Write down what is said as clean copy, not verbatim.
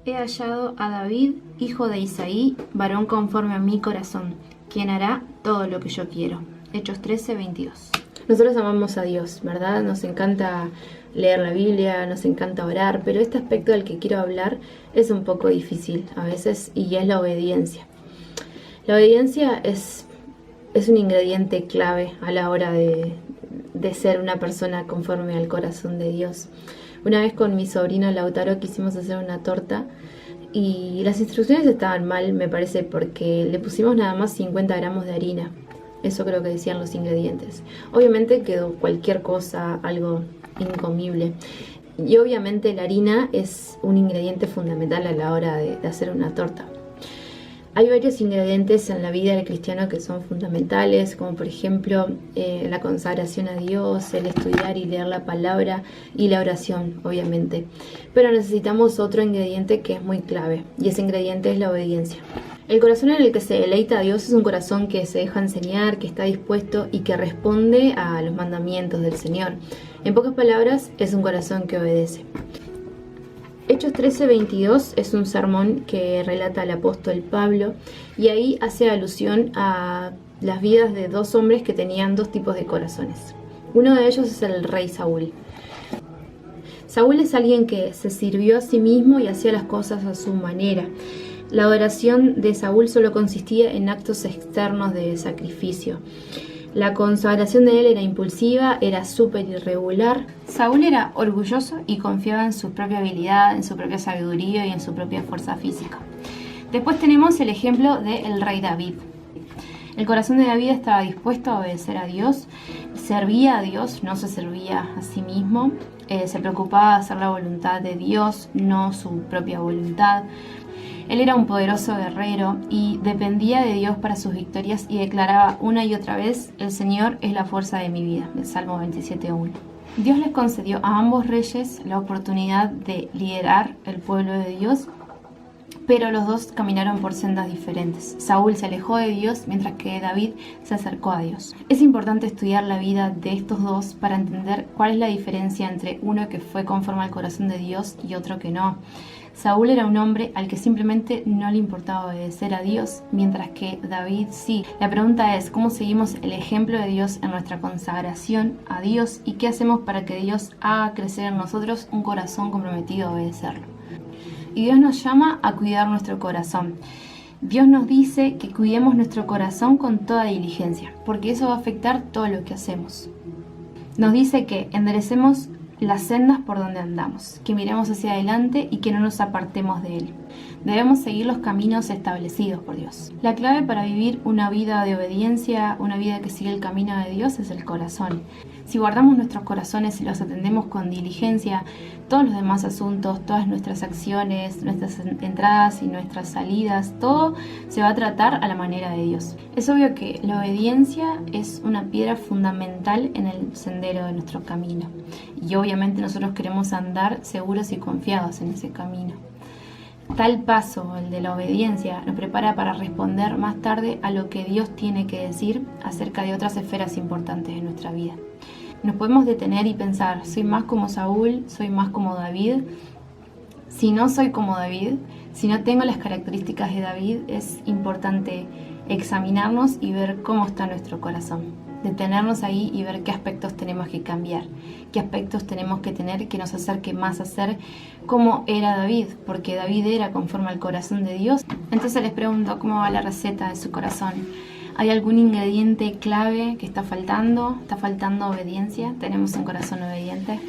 He hallado a David, hijo de Isaí, varón conforme a mi corazón, quien hará todo lo que yo quiero. Hechos 13:22. Nosotros amamos a Dios, ¿verdad? Nos encanta leer la Biblia, nos encanta orar, pero este aspecto del que quiero hablar es un poco difícil a veces, y es la obediencia. La obediencia es un ingrediente clave a la hora de ser una persona conforme al corazón de Dios. Una vez con mi sobrino Lautaro quisimos hacer una torta y las instrucciones estaban mal, me parece, porque le pusimos nada más 50 gramos de harina. Eso creo que decían los ingredientes. Obviamente quedó cualquier cosa, algo incomible. Y obviamente la harina es un ingrediente fundamental a la hora de hacer una torta. Hay varios ingredientes en la vida del cristiano que son fundamentales, como por ejemplo la consagración a Dios, el estudiar y leer la palabra y la oración, obviamente. Pero necesitamos otro ingrediente que es muy clave, y ese ingrediente es la obediencia. El corazón en el que se deleita a Dios es un corazón que se deja enseñar, que está dispuesto y que responde a los mandamientos del Señor. En pocas palabras, es un corazón que obedece. Hechos 13:22 es un sermón que relata el apóstol Pablo, y ahí hace alusión a las vidas de dos hombres que tenían dos tipos de corazones. Uno de ellos es el rey Saúl. Saúl es alguien que se sirvió a sí mismo y hacía las cosas a su manera. La adoración de Saúl solo consistía en actos externos de sacrificio. La consagración de él era impulsiva, era súper irregular. Saúl era orgulloso y confiaba en su propia habilidad, en su propia sabiduría y en su propia fuerza física. Después tenemos el ejemplo del rey David. El corazón de David estaba dispuesto a obedecer a Dios, servía a Dios, no se servía a sí mismo, se preocupaba de hacer la voluntad de Dios, no su propia voluntad. Él era un poderoso guerrero y dependía de Dios para sus victorias, y declaraba una y otra vez: el Señor es la fuerza de mi vida, del Salmo 27:1. Dios les concedió a ambos reyes la oportunidad de liderar el pueblo de Dios, pero los dos caminaron por sendas diferentes. Saúl se alejó de Dios, mientras que David se acercó a Dios. Es importante estudiar la vida de estos dos para entender cuál es la diferencia entre uno que fue conforme al corazón de Dios y otro que no. Saúl era un hombre al que simplemente no le importaba obedecer a Dios, mientras que David sí. La pregunta es: ¿cómo seguimos el ejemplo de Dios en nuestra consagración a Dios? ¿Y qué hacemos para que Dios haga crecer en nosotros un corazón comprometido a obedecerlo? Y Dios nos llama a cuidar nuestro corazón. Dios nos dice que cuidemos nuestro corazón con toda diligencia, porque eso va a afectar todo lo que hacemos. Nos dice que enderecemos las sendas por donde andamos, que miremos hacia adelante y que no nos apartemos de Él. Debemos seguir los caminos establecidos por Dios. La clave para vivir una vida de obediencia, una vida que sigue el camino de Dios, es el corazón. Si guardamos nuestros corazones y los atendemos con diligencia, todos los demás asuntos, todas nuestras acciones, nuestras entradas y nuestras salidas, todo se va a tratar a la manera de Dios. Es obvio que la obediencia es una piedra fundamental en el sendero de nuestro camino, y obviamente nosotros queremos andar seguros y confiados en ese camino. Tal paso, el de la obediencia, nos prepara para responder más tarde a lo que Dios tiene que decir acerca de otras esferas importantes de nuestra vida. Nos podemos detener y pensar: ¿soy más como Saúl? ¿Soy más como David? Si no soy como David, si no tengo las características de David, es importante examinarnos y ver cómo está nuestro corazón. Detenernos ahí y ver qué aspectos tenemos que cambiar, qué aspectos tenemos que tener que nos acerque más a ser como era David, porque David era conforme al corazón de Dios. Entonces les pregunto: ¿cómo va la receta de su corazón? ¿Hay algún ingrediente clave que está faltando? ¿Está faltando obediencia? ¿Tenemos un corazón obediente?